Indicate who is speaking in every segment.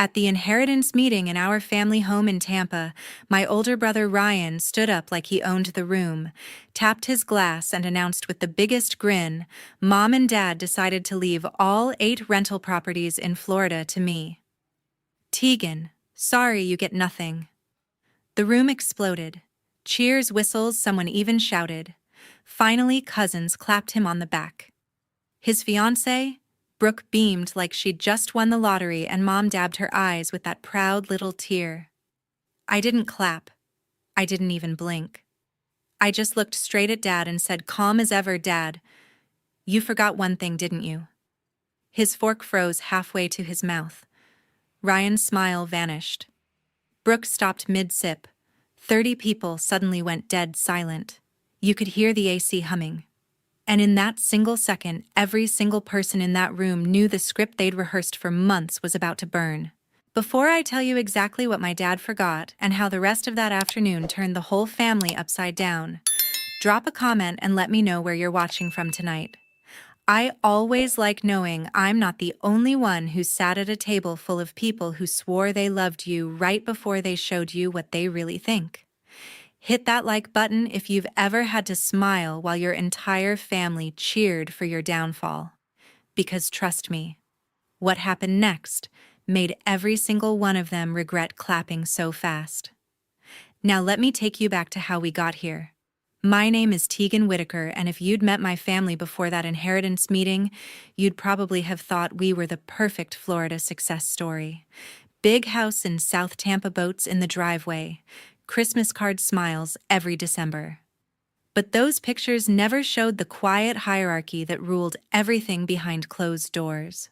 Speaker 1: At the inheritance meeting in our family home in Tampa, my older brother Ryan stood up like he owned the room, tapped his glass, and announced with the biggest grin, "Mom and Dad decided to leave all 8 rental properties in Florida to me. Tegan, sorry you get nothing." The room exploded. Cheers, whistles, someone even shouted. Finally, cousins clapped him on the back. His fiancée? Brooke beamed like she'd just won the lottery, and Mom dabbed her eyes with that proud little tear. I didn't clap. I didn't even blink. I just looked straight at Dad and said, calm as ever, "Dad, you forgot one thing, didn't you?" His fork froze halfway to his mouth. Ryan's smile vanished. Brooke stopped mid-sip. 30 people suddenly went dead silent. You could hear the AC humming. And in that single second, every single person in that room knew the script they'd rehearsed for months was about to burn. Before I tell you exactly what my dad forgot and how the rest of that afternoon turned the whole family upside down, drop a comment and let me know where you're watching from tonight. I always like knowing I'm not the only one who sat at a table full of people who swore they loved you right before they showed you what they really think. Hit that like button if you've ever had to smile while your entire family cheered for your downfall. Because trust me, what happened next made every single one of them regret clapping so fast. Now let me take you back to how we got here. My name is Tegan Whitaker, and if you'd met my family before that inheritance meeting, you'd probably have thought we were the perfect Florida success story. Big house in South Tampa, boats in the driveway, Christmas card smiles every December. But those pictures never showed the quiet hierarchy that ruled everything behind closed doors.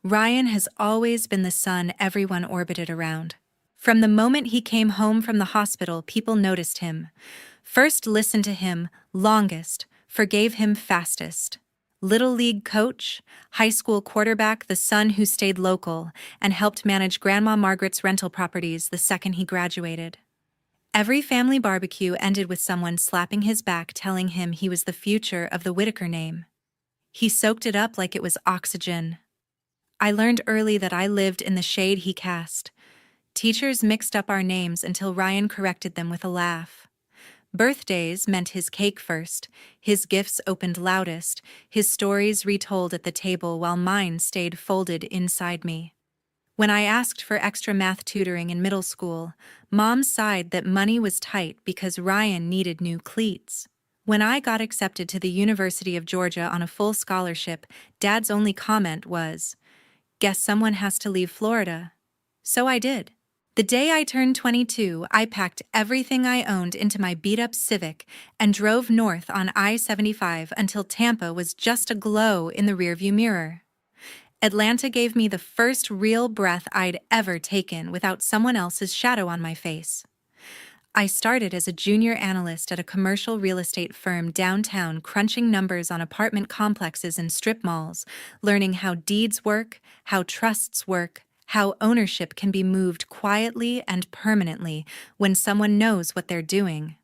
Speaker 1: Ryan has always been the son everyone orbited around. From the moment he came home from the hospital, people noticed him. First listened to him longest, forgave him fastest. Little league coach, high school quarterback, the son who stayed local and helped manage Grandma Margaret's rental properties the second he graduated. Every family barbecue ended with someone slapping his back telling him he was the future of the Whitaker name. He soaked it up like it was oxygen. I learned early that I lived in the shade he cast. Teachers mixed up our names until Ryan corrected them with a laugh. Birthdays meant his cake first, his gifts opened loudest, his stories retold at the table while mine stayed folded inside me. When I asked for extra math tutoring in middle school, Mom sighed that money was tight because Ryan needed new cleats. When I got accepted to the University of Georgia on a full scholarship, Dad's only comment was, "Guess someone has to leave Florida." So I did. The day I turned 22, I packed everything I owned into my beat-up Civic and drove north on I-75 until Tampa was just aglow in the rearview mirror. Atlanta gave me the first real breath I'd ever taken without someone else's shadow on my face. I started as a junior analyst at a commercial real estate firm downtown, crunching numbers on apartment complexes and strip malls, learning how deeds work, how trusts work, how ownership can be moved quietly and permanently when someone knows what they're doing.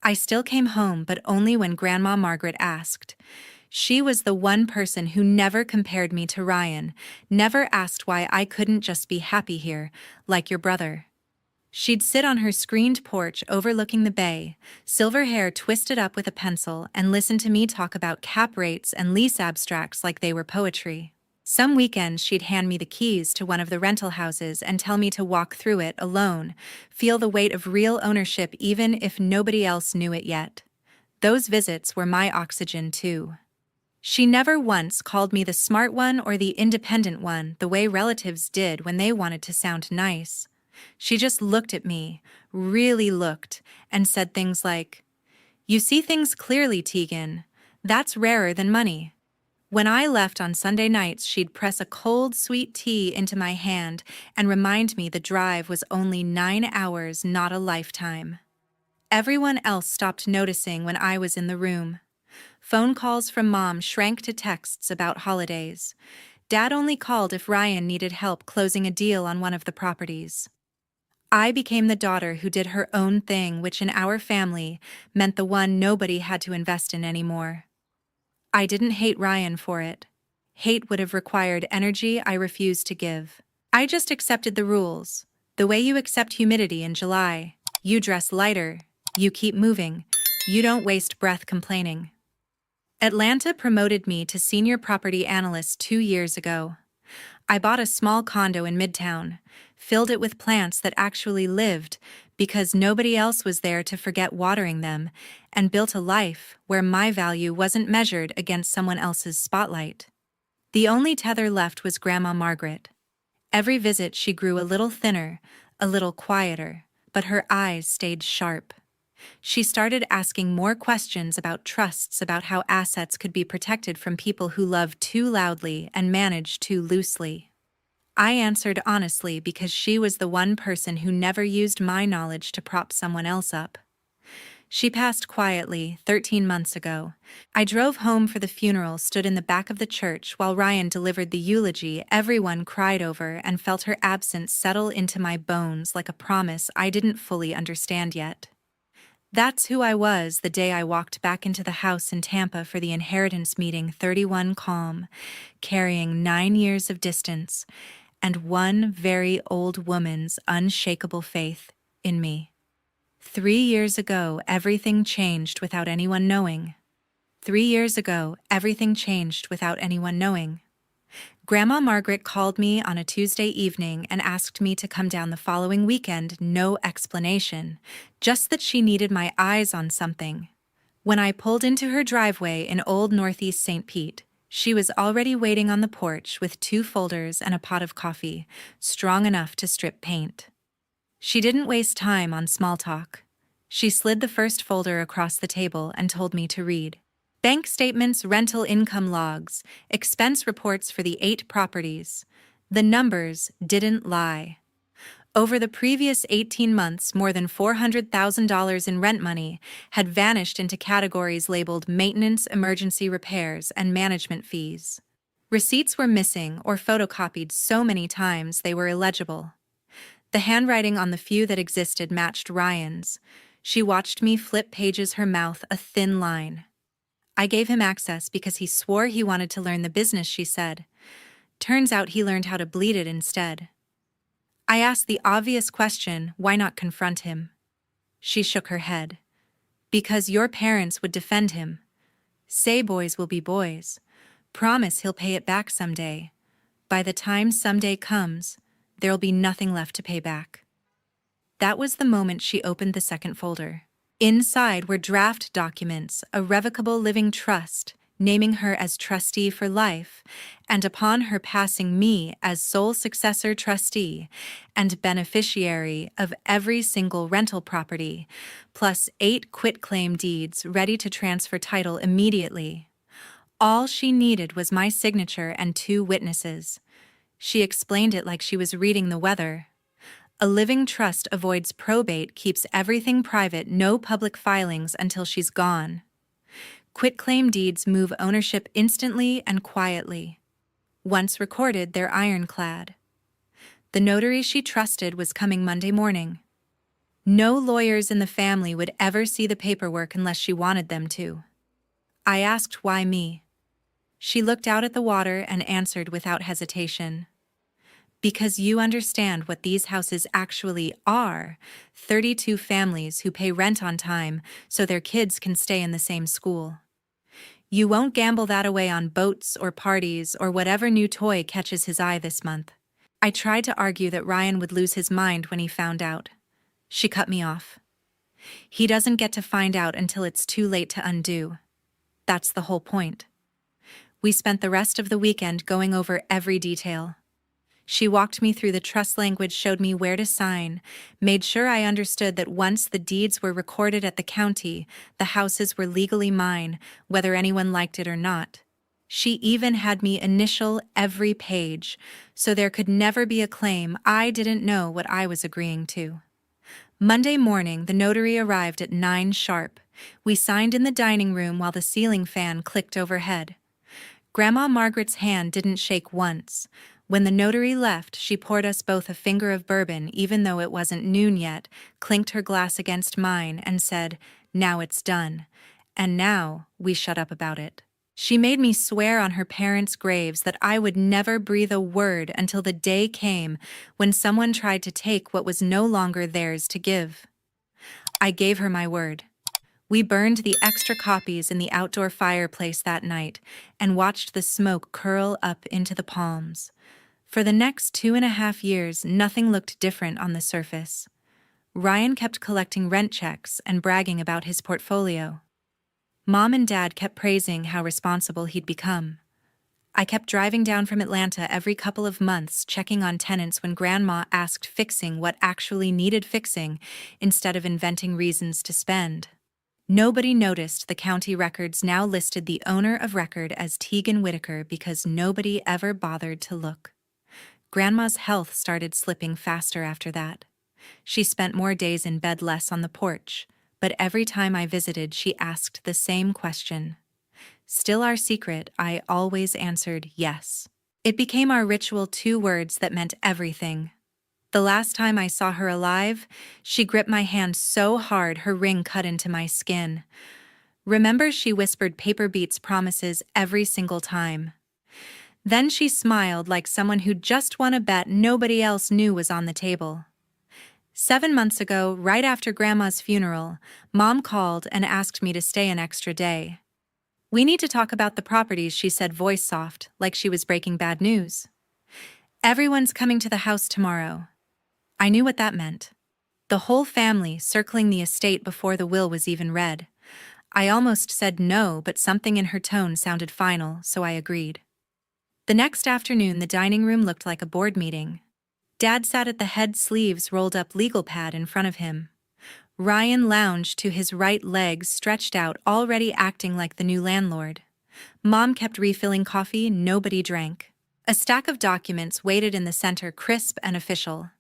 Speaker 1: I still came home, but only when Grandma Margaret asked. She was the one person who never compared me to Ryan, never asked why I couldn't just be happy here, like your brother. She'd sit on her screened porch overlooking the bay, silver hair twisted up with a pencil, and listen to me talk about cap rates and lease abstracts like they were poetry. Some weekends she'd hand me the keys to one of the rental houses and tell me to walk through it alone, feel the weight of real ownership even if nobody else knew it yet. Those visits were my oxygen too. She never once called me the smart one or the independent one the way relatives did when they wanted to sound nice. She just looked at me, really looked, and said things like, "You see things clearly, Tegan. That's rarer than money." When I left on Sunday nights, she'd press a cold, sweet tea into my hand and remind me the drive was only 9 hours, not a lifetime. Everyone else stopped noticing when I was in the room. Phone calls from Mom shrank to texts about holidays. Dad only called if Ryan needed help closing a deal on one of the properties. I became the daughter who did her own thing, which in our family meant the one nobody had to invest in anymore. I didn't hate Ryan for it. Hate would have required energy I refused to give. I just accepted the rules. The way you accept humidity in July. You dress lighter. You keep moving. You don't waste breath complaining. Atlanta promoted me to senior property analyst 2 years ago. I bought a small condo in Midtown, filled it with plants that actually lived because nobody else was there to forget watering them, and built a life where my value wasn't measured against someone else's spotlight. The only tether left was Grandma Margaret. Every visit she grew a little thinner, a little quieter, but her eyes stayed sharp. She started asking more questions about trusts, about how assets could be protected from people who love too loudly and manage too loosely. I answered honestly because she was the one person who never used my knowledge to prop someone else up. She passed quietly 13 months ago. I drove home for the funeral, stood in the back of the church while Ryan delivered the eulogy everyone cried over, and felt her absence settle into my bones like a promise I didn't fully understand yet. That's who I was the day I walked back into the house in Tampa for the inheritance meeting, 31 calm, carrying 9 years of distance and one very old woman's unshakable faith in me. 3 years ago, everything changed without anyone knowing. 3 years ago, everything changed without anyone knowing. Grandma Margaret called me on a Tuesday evening and asked me to come down the following weekend, no explanation, just that she needed my eyes on something. When I pulled into her driveway in Old Northeast St. Pete, she was already waiting on the porch with 2 folders and a pot of coffee, strong enough to strip paint. She didn't waste time on small talk. She slid the first folder across the table and told me to read. Bank statements, rental income logs, expense reports for the 8 properties. The numbers didn't lie. Over the previous 18 months, more than $400,000 in rent money had vanished into categories labeled maintenance, emergency repairs, and management fees. Receipts were missing or photocopied so many times they were illegible. The handwriting on the few that existed matched Ryan's. She watched me flip pages, her mouth a thin line. I gave him access because he swore he wanted to learn the business, she said. Turns out he learned how to bleed it instead. I asked the obvious question, why not confront him? She shook her head. Because your parents would defend him. Say boys will be boys. Promise he'll pay it back someday. By the time someday comes, there'll be nothing left to pay back. That was the moment she opened the second folder. Inside were draft documents, a revocable living trust, naming her as trustee for life, and upon her passing, me as sole successor trustee and beneficiary of every single rental property, plus 8 quitclaim deeds ready to transfer title immediately. All she needed was my signature and 2 witnesses. She explained it like she was reading the weather. A living trust avoids probate, keeps everything private, no public filings until she's gone. Quitclaim deeds move ownership instantly and quietly. Once recorded, they're ironclad. The notary she trusted was coming Monday morning. No lawyers in the family would ever see the paperwork unless she wanted them to. I asked why me. She looked out at the water and answered without hesitation. Because you understand what these houses actually are, 32 families who pay rent on time so their kids can stay in the same school. You won't gamble that away on boats or parties or whatever new toy catches his eye this month. I tried to argue that Ryan would lose his mind when he found out. She cut me off. He doesn't get to find out until it's too late to undo. That's the whole point. We spent the rest of the weekend going over every detail. She walked me through the trust language, showed me where to sign, made sure I understood that once the deeds were recorded at the county, the houses were legally mine, whether anyone liked it or not. She even had me initial every page, so there could never be a claim I didn't know what I was agreeing to. Monday morning, the notary arrived at 9 sharp. We signed in the dining room while the ceiling fan clicked overhead. Grandma Margaret's hand didn't shake once. When the notary left, she poured us both a finger of bourbon, even though it wasn't noon yet, clinked her glass against mine, and said, "Now it's done." And now we shut up about it. She made me swear on her parents' graves that I would never breathe a word until the day came when someone tried to take what was no longer theirs to give. I gave her my word. We burned the extra copies in the outdoor fireplace that night and watched the smoke curl up into the palms. For the next 2.5 years, nothing looked different on the surface. Ryan kept collecting rent checks and bragging about his portfolio. Mom and Dad kept praising how responsible he'd become. I kept driving down from Atlanta every couple of months, checking on tenants when Grandma asked fixing what actually needed fixing instead of inventing reasons to spend. Nobody noticed the county records now listed the owner of record as Tegan Whitaker because nobody ever bothered to look. Grandma's health started slipping faster after that. She spent more days in bed, less on the porch, but every time I visited, she asked the same question. Still our secret, I always answered yes. It became our ritual, 2 words that meant everything. The last time I saw her alive, she gripped my hand so hard her ring cut into my skin. Remember, she whispered paper beats promises every single time. Then she smiled like someone who just won a bet nobody else knew was on the table. 7 months ago, right after Grandma's funeral, Mom called and asked me to stay an extra day. "We need to talk about the properties," she said, voice soft, like she was breaking bad news. "Everyone's coming to the house tomorrow." I knew what that meant. The whole family circling the estate before the will was even read. I almost said no, but something in her tone sounded final, so I agreed. The next afternoon, the dining room looked like a board meeting. Dad sat at the head, sleeves rolled up, legal pad in front of him. Ryan lounged to his right, legs stretched out, already acting like the new landlord. Mom kept refilling coffee, nobody drank. A stack of documents waited in the center, crisp and official.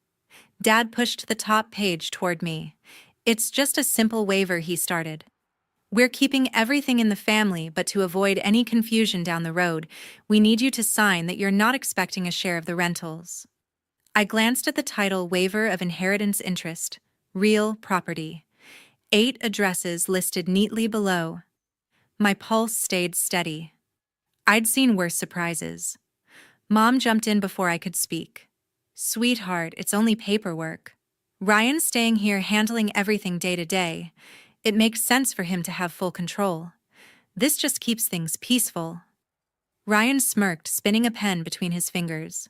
Speaker 1: Dad pushed the top page toward me. "It's just a simple waiver," he started. "We're keeping everything in the family, but to avoid any confusion down the road, we need you to sign that you're not expecting a share of the rentals." I glanced at the title, Waiver of Inheritance Interest, Real Property. 8 addresses listed neatly below. My pulse stayed steady. I'd seen worse surprises. Mom jumped in before I could speak. "Sweetheart, it's only paperwork. Ryan's staying here handling everything day to day. It makes sense for him to have full control. This just keeps things peaceful." Ryan smirked, spinning a pen between his fingers.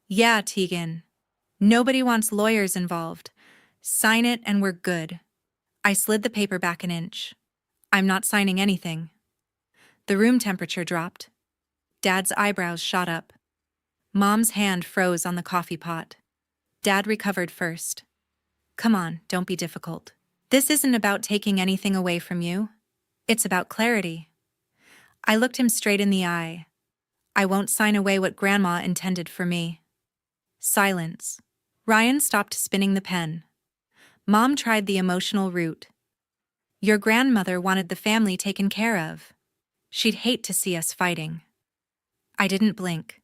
Speaker 1: "Yeah, Tegan. Nobody wants lawyers involved. Sign it and we're good." I slid the paper back an inch. "I'm not signing anything." The room temperature dropped. Dad's eyebrows shot up. Mom's hand froze on the coffee pot. Dad recovered first. "Come on, don't be difficult. This isn't about taking anything away from you. It's about clarity." I looked him straight in the eye. "I won't sign away what Grandma intended for me." Silence. Ryan stopped spinning the pen. Mom tried the emotional route. "Your grandmother wanted the family taken care of. She'd hate to see us fighting." I didn't blink.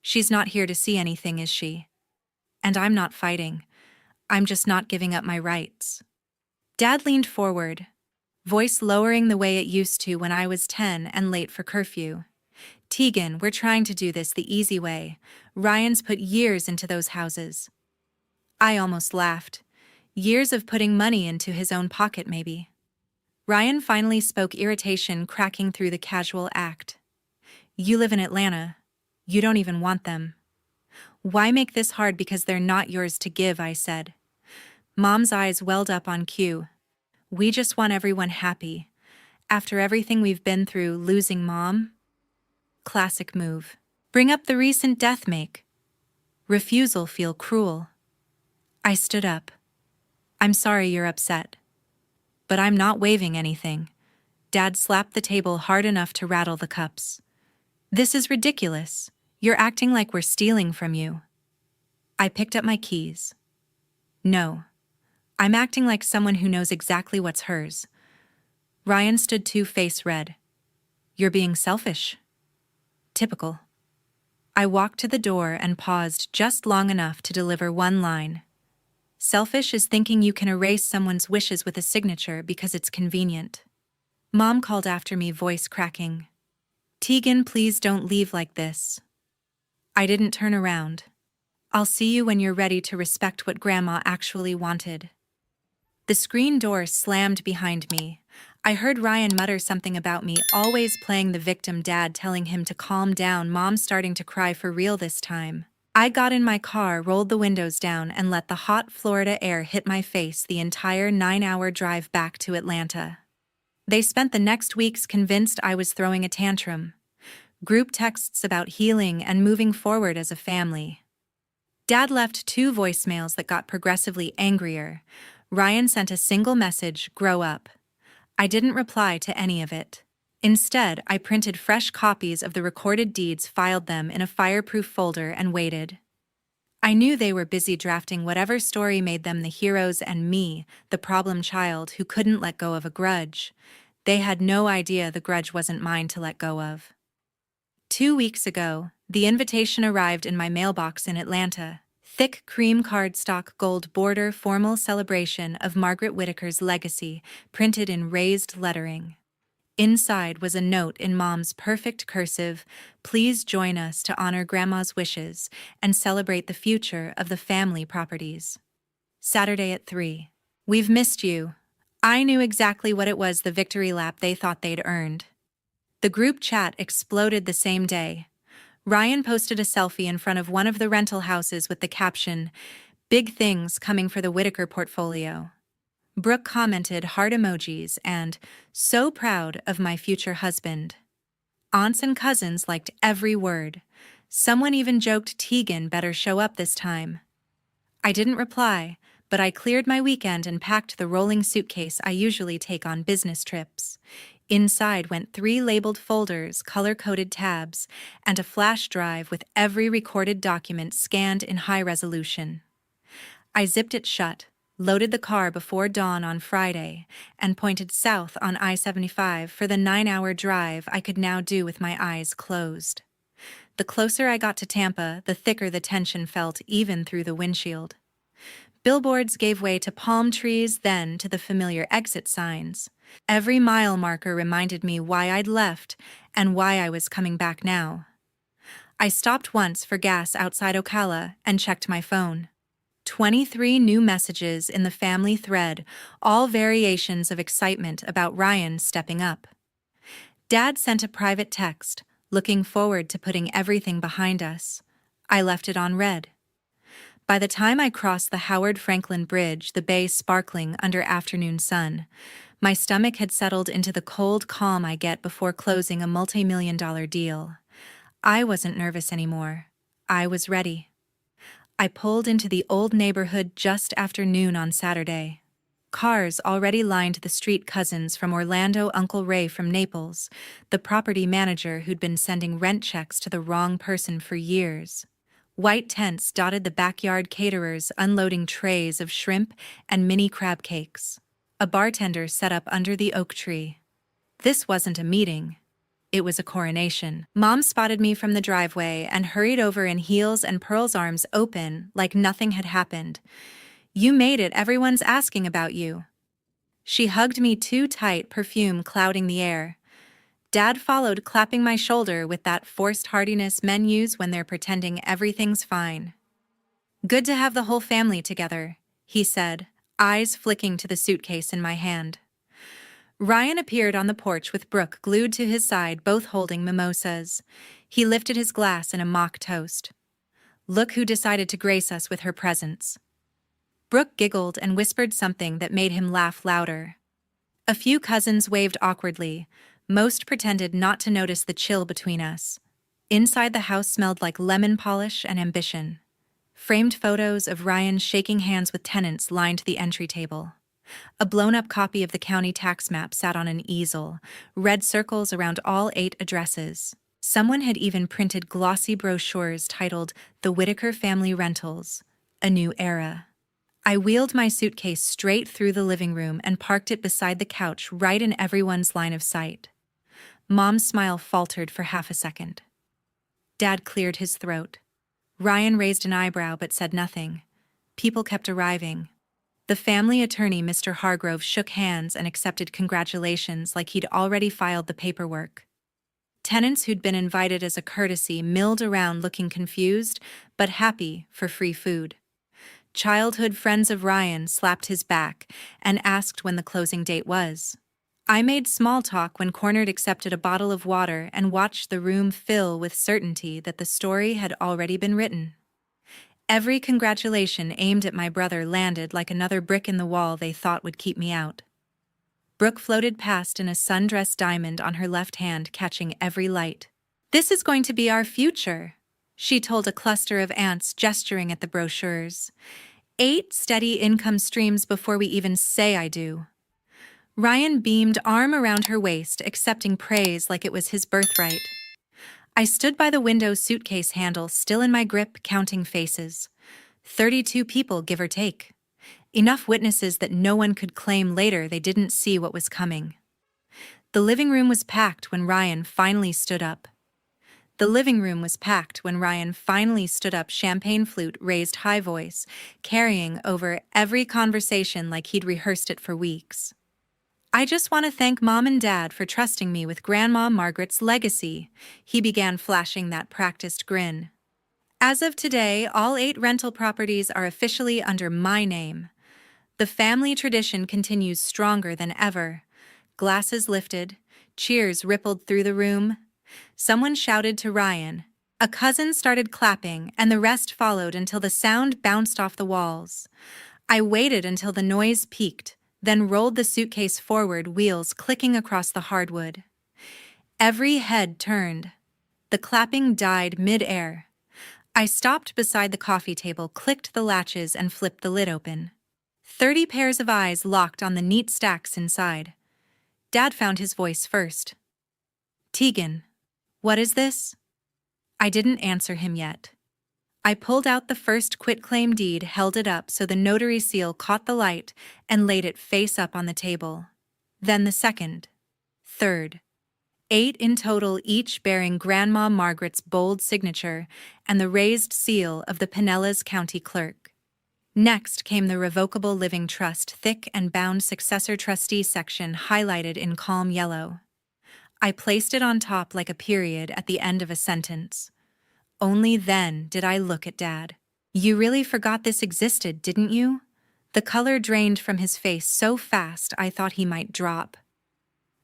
Speaker 1: "She's not here to see anything, is she? And I'm not fighting. I'm just not giving up my rights." Dad leaned forward, voice lowering the way it used to when I was 10 and late for curfew. "Tegan, we're trying to do this the easy way. Ryan's put years into those houses." I almost laughed. Years of putting money into his own pocket, maybe. Ryan finally spoke, irritation cracking through the casual act. "You live in Atlanta. You don't even want them. Why make this hard because they're not yours to give?" I said. Mom's eyes welled up on cue. "We just want everyone happy. After everything we've been through, losing Mom?" Classic move. Bring up the recent death make. Refusal feel cruel. I stood up. "I'm sorry you're upset. But I'm not waiving anything." Dad slapped the table hard enough to rattle the cups. "This is ridiculous. You're acting like we're stealing from you." I picked up my keys. "No. I'm acting like someone who knows exactly what's hers." Ryan stood too, face red. "You're being selfish." Typical. I walked to the door and paused just long enough to deliver one line. "Selfish is thinking you can erase someone's wishes with a signature because it's convenient." Mom called after me, voice cracking. Tegan, please don't leave like this. I didn't turn around. I'll see you when you're ready to respect what Grandma actually wanted. The screen door slammed behind me. I heard Ryan mutter something about me always playing the victim, Dad telling him to calm down, Mom starting to cry for real this time. I got in my car, rolled the windows down, and let the hot Florida air hit my face the entire 9-hour drive back to Atlanta. They spent the next weeks convinced I was throwing a tantrum. Group texts about healing and moving forward as a family. Dad left 2 voicemails that got progressively angrier. Ryan sent a single message, "Grow up." I didn't reply to any of it. Instead, I printed fresh copies of the recorded deeds, filed them in a fireproof folder, and waited. I knew they were busy drafting whatever story made them the heroes and me, the problem child who couldn't let go of a grudge. They had no idea the grudge wasn't mine to let go of. 2 weeks ago, the invitation arrived in my mailbox in Atlanta. Thick cream cardstock, gold border, formal celebration of Margaret Whittaker's legacy, printed in raised lettering. Inside was a note in Mom's perfect cursive, "Please join us to honor Grandma's wishes and celebrate the future of the family properties. Saturday at 3. We've missed you." I knew exactly what it was, the victory lap they thought they'd earned. The group chat exploded the same day. Ryan posted a selfie in front of one of the rental houses with the caption, "Big things coming for the Whittaker portfolio." Brooke commented heart emojis and, "So proud of my future husband." Aunts and cousins liked every word. Someone even joked Tegan better show up this time. I didn't reply, but I cleared my weekend and packed the rolling suitcase I usually take on business trips. Inside went 3 labeled folders, color-coded tabs, and a flash drive with every recorded document scanned in high resolution. I zipped it shut, loaded the car before dawn on Friday, and pointed south on I-75 for the 9-hour drive I could now do with my eyes closed. The closer I got to Tampa, the thicker the tension felt, even through the windshield. Billboards gave way to palm trees, then to the familiar exit signs. Every mile marker reminded me why I'd left and why I was coming back now. I stopped once for gas outside Ocala and checked my phone. 23 new messages in the family thread, all variations of excitement about Ryan stepping up. Dad sent a private text, looking forward to putting everything behind us. I left it on read. By the time I crossed the Howard Franklin Bridge, the bay sparkling under afternoon sun, my stomach had settled into the cold calm I get before closing a multi-million-dollar deal. I wasn't nervous anymore. I was ready. I pulled into the old neighborhood just after noon on Saturday. Cars already lined the street. Cousins from Orlando, Uncle Ray from Naples, the property manager who'd been sending rent checks to the wrong person for years. White tents dotted the backyard, caterers unloading trays of shrimp and mini crab cakes. A bartender set up under the oak tree. This wasn't a meeting. It was a coronation. Mom spotted me from the driveway and hurried over in heels and Pearl's arms open like nothing had happened. "You made it, everyone's asking about you." She hugged me too tight, perfume clouding the air. Dad followed, clapping my shoulder with that forced heartiness men use when they're pretending everything's fine. "Good to have the whole family together," he said, eyes flicking to the suitcase in my hand. Ryan appeared on the porch with Brooke glued to his side, both holding mimosas. He lifted his glass in a mock toast. "Look who decided to grace us with her presence." Brooke giggled and whispered something that made him laugh louder. A few cousins waved awkwardly. Most pretended not to notice the chill between us. Inside, the house smelled like lemon polish and ambition. Framed photos of Ryan shaking hands with tenants lined the entry table. A blown-up copy of the county tax map sat on an easel, red circles around all 8 addresses. Someone had even printed glossy brochures titled "The Whittaker Family Rentals, A New Era." I wheeled my suitcase straight through the living room and parked it beside the couch, right in everyone's line of sight. Mom's smile faltered for half a second. Dad cleared his throat. Ryan raised an eyebrow but said nothing. People kept arriving. The family attorney, Mr. Hargrove, shook hands and accepted congratulations like he'd already filed the paperwork. Tenants who'd been invited as a courtesy milled around looking confused, but happy for free food. Childhood friends of Ryan slapped his back and asked when the closing date was. I made small talk when cornered, accepted a bottle of water, and watched the room fill with certainty that the story had already been written. Every congratulation aimed at my brother landed like another brick in the wall they thought would keep me out. Brooke floated past in a sundress diamond on her left hand, catching every light. "This is going to be our future," she told a cluster of ants, gesturing at the brochures. 8 steady income streams before we even say I do. Ryan beamed, arm around her waist, accepting praise like it was his birthright. I stood by the window, suitcase handle still in my grip, counting faces. 32 people, give or take. Enough witnesses that no one could claim later they didn't see what was coming. The living room was packed when Ryan finally stood up. Champagne flute raised, high voice, carrying over every conversation like he'd rehearsed it for weeks. "I just want to thank Mom and Dad for trusting me with Grandma Margaret's legacy," he began, flashing that practiced grin. "As of today, all 8 rental properties are officially under my name. The family tradition continues stronger than ever." Glasses lifted, cheers rippled through the room. Someone shouted to Ryan. A cousin started clapping, and the rest followed until the sound bounced off the walls. I waited until the noise peaked, then rolled the suitcase forward, wheels clicking across the hardwood. Every head turned. The clapping died mid-air. I stopped beside the coffee table, clicked the latches, and flipped the lid open. 30 pairs of eyes locked on the neat stacks inside. Dad found his voice first. "Tegan, what is this?" I didn't answer him yet. I pulled out the first quitclaim deed, held it up so the notary seal caught the light, and laid it face up on the table. Then the second, third. 8 in total, each bearing Grandma Margaret's bold signature and the raised seal of the Pinellas County Clerk. Next came the revocable living trust, thick and bound successor trustee section highlighted in calm yellow. I placed it on top like a period at the end of a sentence. Only then did I look at Dad. "You really forgot this existed, didn't you?" The color drained from his face so fast I thought he might drop.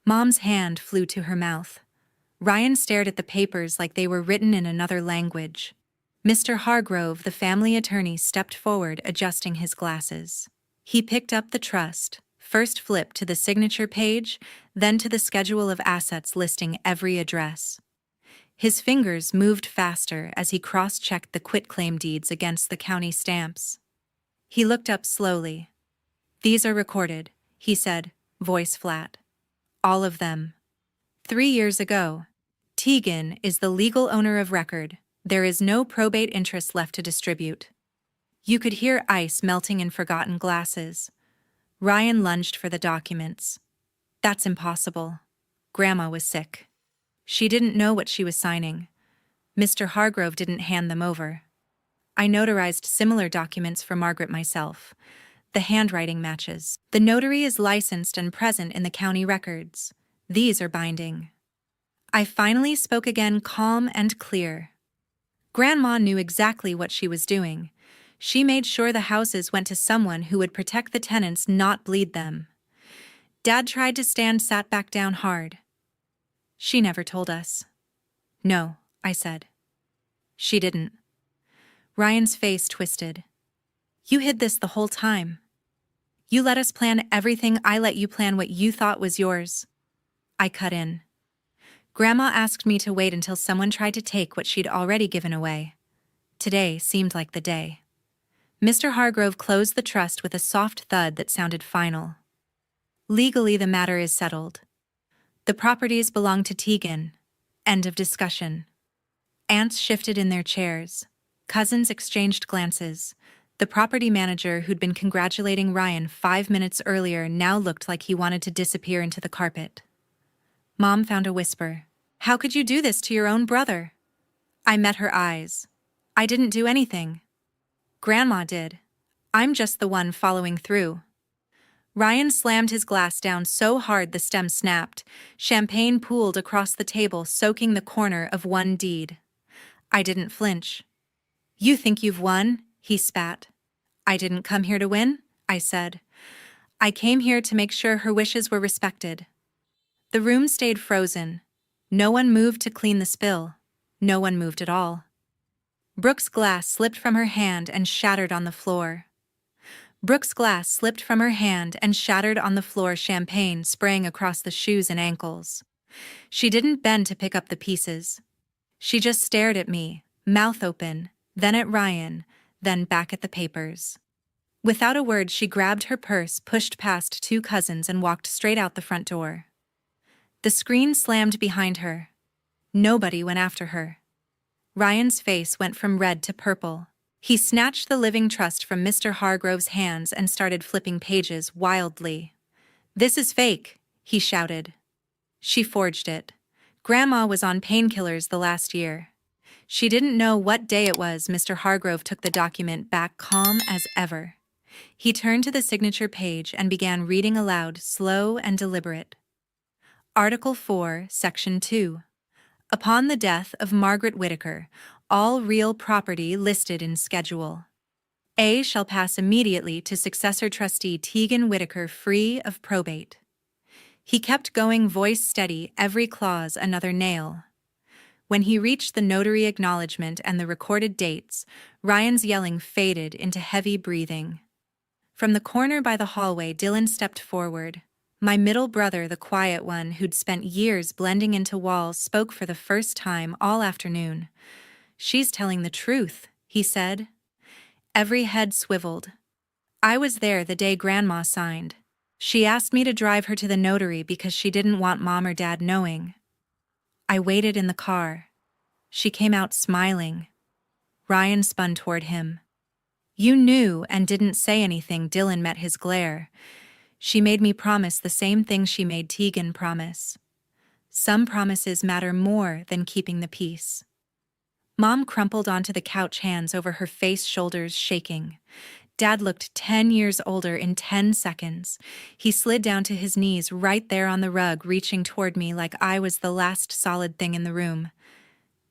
Speaker 1: Mom's hand flew to her mouth. Ryan stared at the papers like they were written in another language. Mr. Hargrove, the family attorney, stepped forward, adjusting his glasses. He picked up the trust, first flipped to the signature page, then to the schedule of assets listing every address. His fingers moved faster as he cross-checked the quitclaim deeds against the county stamps. He looked up slowly. "These are recorded," he said, voice flat. "All of them. 3 years ago. Tegan is the legal owner of record. There is no probate interest left to distribute." You could hear ice melting in forgotten glasses. Ryan lunged for the documents. "That's impossible. Grandma was sick. She didn't know what she was signing. Mr. Hargrove didn't hand them over. I notarized similar documents for Margaret myself. The handwriting matches. The notary is licensed and present in the county records. These are binding." I finally spoke again, calm and clear. Grandma knew exactly what she was doing. She made sure the houses went to someone who would protect the tenants, not bleed them. Dad tried to stand, sat back down hard. "She never told us." "No," I said. "She didn't." Ryan's face twisted. "You hid this the whole time. You let us plan everything. I let you plan what you thought was yours." I cut in. "Grandma asked me to wait until someone tried to take what she'd already given away. Today seemed like the day." Mr. Hargrove closed the trust with a soft thud that sounded final. "Legally, the matter is settled. The properties belong to Tegan. End of discussion." Aunts shifted in their chairs. Cousins exchanged glances. The property manager who'd been congratulating Ryan 5 minutes earlier now looked like he wanted to disappear into the carpet. Mom found a whisper. "How could you do this to your own brother?" I met her eyes. "I didn't do anything. Grandma did. I'm just the one following through." Ryan slammed his glass down so hard the stem snapped. Champagne pooled across the table, soaking the corner of one deed. I didn't flinch. "You think you've won?" he spat. "I didn't come here to win," I said. "I came here to make sure her wishes were respected." The room stayed frozen. No one moved to clean the spill. No one moved at all. Brooke's glass slipped from her hand and shattered on the floor. Champagne spraying across the shoes and ankles. She didn't bend to pick up the pieces. She just stared at me, mouth open, then at Ryan, then back at the papers. Without a word, she grabbed her purse, pushed past two cousins, and walked straight out the front door. The screen slammed behind her. Nobody went after her. Ryan's face went from red to purple. He snatched the living trust from Mr. Hargrove's hands and started flipping pages wildly. "This is fake," he shouted. "She forged it. Grandma was on painkillers the last year. She didn't know what day it was." Mr. Hargrove took the document back, calm as ever. He turned to the signature page and began reading aloud, slow and deliberate. Article 4, Section 2. Upon the death of Margaret Whittaker, all real property listed in Schedule A shall pass immediately to successor trustee Tegan Whittaker, free of probate. He kept going, voice steady, every clause another nail. When he reached the notary acknowledgement and the recorded dates, Ryan's yelling faded into heavy breathing. From the corner by the hallway, Dylan stepped forward. My middle brother, the quiet one who'd spent years blending into walls, spoke for the first time all afternoon. "She's telling the truth," he said. Every head swiveled. "I was there the day Grandma signed. She asked me to drive her to the notary because she didn't want Mom or Dad knowing. I waited in the car. She came out smiling." Ryan spun toward him. "You knew and didn't say anything." Dylan met his glare. "She made me promise the same thing she made Tegan promise. Some promises matter more than keeping the peace." Mom crumpled onto the couch, hands over her face, shoulders shaking. Dad looked 10 years older in 10 seconds. He slid down to his knees right there on the rug, reaching toward me like I was the last solid thing in the room.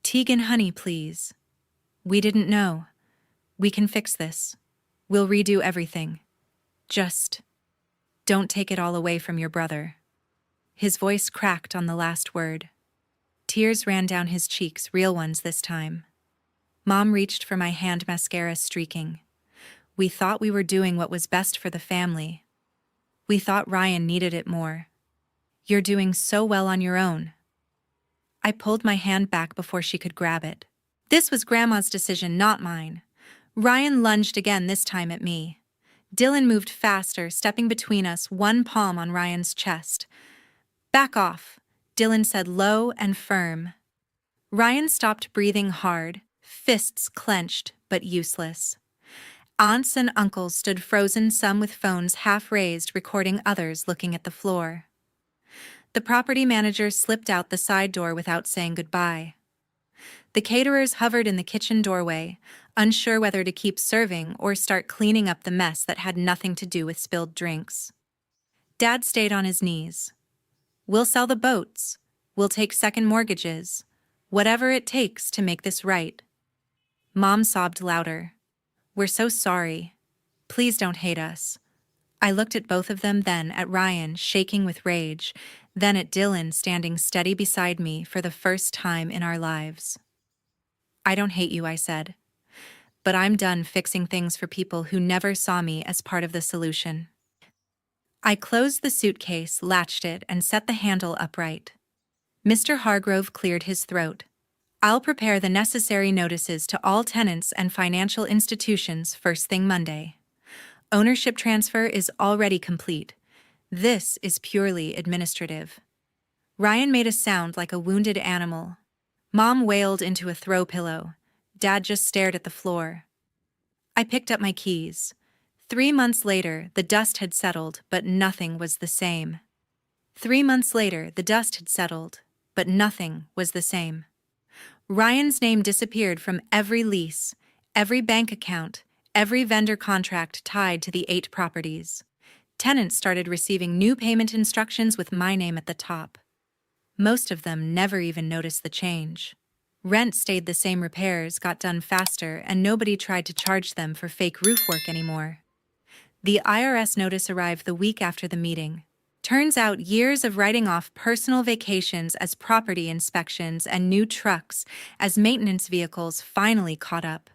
Speaker 1: "Tegan, honey, please. We didn't know. We can fix this. We'll redo everything. Just don't take it all away from your brother." His voice cracked on the last word. Tears ran down his cheeks, real ones this time. Mom reached for my hand, mascara streaking. "We thought we were doing what was best for the family. We thought Ryan needed it more. You're doing so well on your own." I pulled my hand back before she could grab it. "This was Grandma's decision, not mine." Ryan lunged again, this time at me. Dylan moved faster, stepping between us, one palm on Ryan's chest. "Back off," Dylan said, low and firm. Ryan stopped breathing hard, fists clenched but useless. Aunts and uncles stood frozen, some with phones half raised, recording, others looking at the floor. The property manager slipped out the side door without saying goodbye. The caterers hovered in the kitchen doorway, unsure whether to keep serving or start cleaning up the mess that had nothing to do with spilled drinks. Dad stayed on his knees. "We'll sell the boats. We'll take second mortgages. Whatever it takes to make this right." Mom sobbed louder. "We're so sorry. Please don't hate us." I looked at both of them, then at Ryan, shaking with rage, then at Dylan, standing steady beside me for the first time in our lives. "I don't hate you," I said. "But I'm done fixing things for people who never saw me as part of the solution." I closed the suitcase, latched it, and set the handle upright. Mr. Hargrove cleared his throat. "I'll prepare the necessary notices to all tenants and financial institutions first thing Monday. Ownership transfer is already complete. This is purely administrative." Ryan made a sound like a wounded animal. Mom wailed into a throw pillow. Dad just stared at the floor. I picked up my keys. 3 months later, the dust had settled, but nothing was the same. 3 months later, the dust had settled, but nothing was the same. Ryan's name disappeared from every lease, every bank account, every vendor contract tied to the 8 properties. Tenants started receiving new payment instructions with my name at the top. Most of them never even noticed the change. Rent stayed the same, repairs got done faster, and nobody tried to charge them for fake roof work anymore. The IRS notice arrived the week after the meeting. Turns out years of writing off personal vacations as property inspections and new trucks as maintenance vehicles finally caught up.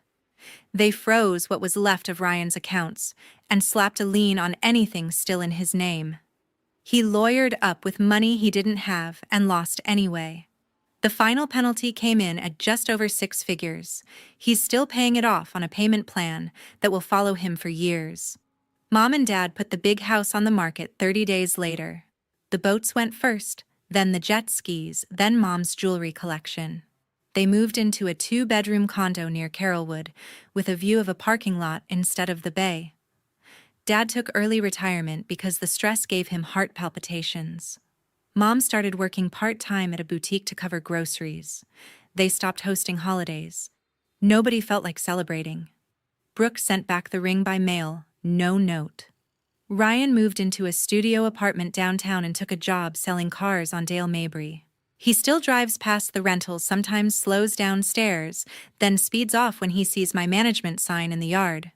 Speaker 1: They froze what was left of Ryan's accounts and slapped a lien on anything still in his name. He lawyered up with money he didn't have and lost anyway. The final penalty came in at just over 6 figures. He's still paying it off on a payment plan that will follow him for years. Mom and Dad put the big house on the market 30 days later. The boats went first, then the jet skis, then Mom's jewelry collection. They moved into a 2-bedroom condo near Carrollwood, with a view of a parking lot instead of the bay. Dad took early retirement because the stress gave him heart palpitations. Mom started working part-time at a boutique to cover groceries. They stopped hosting holidays. Nobody felt like celebrating. Brooke sent back the ring by mail, no note. Ryan moved into a studio apartment downtown and took a job selling cars on Dale Mabry. He still drives past the rentals, sometimes slows downstairs, then speeds off when he sees my management sign in the yard.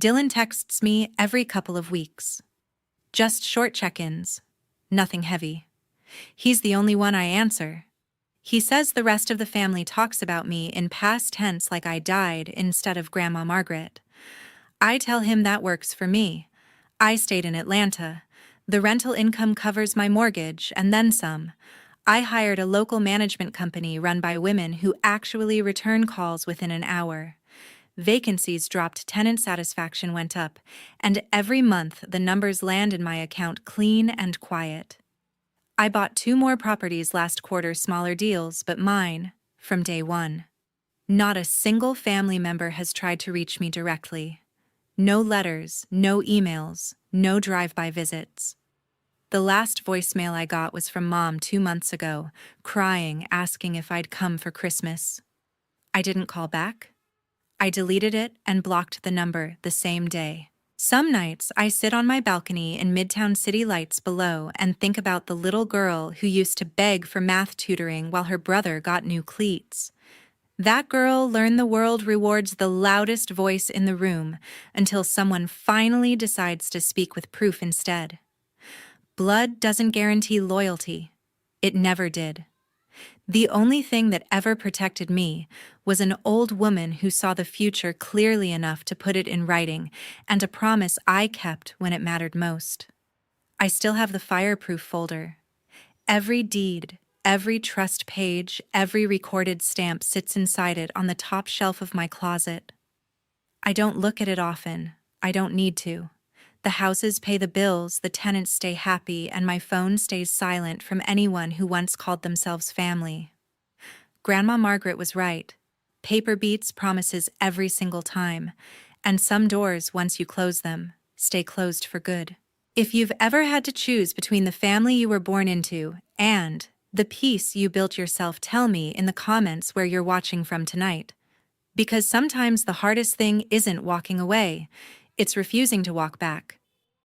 Speaker 1: Dylan texts me every couple of weeks. Just short check-ins. Nothing heavy. He's the only one I answer. He says the rest of the family talks about me in past tense like I died instead of Grandma Margaret. I tell him that works for me. I stayed in Atlanta. The rental income covers my mortgage and then some. I hired a local management company run by women who actually return calls within an hour. Vacancies dropped, tenant satisfaction went up, and every month the numbers land in my account clean and quiet. I bought 2 more properties last quarter, smaller deals, but mine, from day one. Not a single family member has tried to reach me directly. No letters, no emails, no drive-by visits. The last voicemail I got was from Mom 2 months ago, crying, asking if I'd come for Christmas. I didn't call back. I deleted it and blocked the number the same day. Some nights I sit on my balcony in Midtown city lights below and think about the little girl who used to beg for math tutoring while her brother got new cleats. That girl learned the world rewards the loudest voice in the room until someone finally decides to speak with proof instead. Blood doesn't guarantee loyalty. It never did. The only thing that ever protected me was an old woman who saw the future clearly enough to put it in writing, and a promise I kept when it mattered most. I still have the fireproof folder. Every deed, every trust page, every recorded stamp sits inside it on the top shelf of my closet. I don't look at it often. I don't need to. The houses pay the bills, the tenants stay happy, and my phone stays silent from anyone who once called themselves family. Grandma Margaret was right. Paper beats promises every single time, and some doors, once you close them, stay closed for good. If you've ever had to choose between the family you were born into and the peace you built yourself, tell me in the comments where you're watching from tonight. Because sometimes the hardest thing isn't walking away, it's refusing to walk back.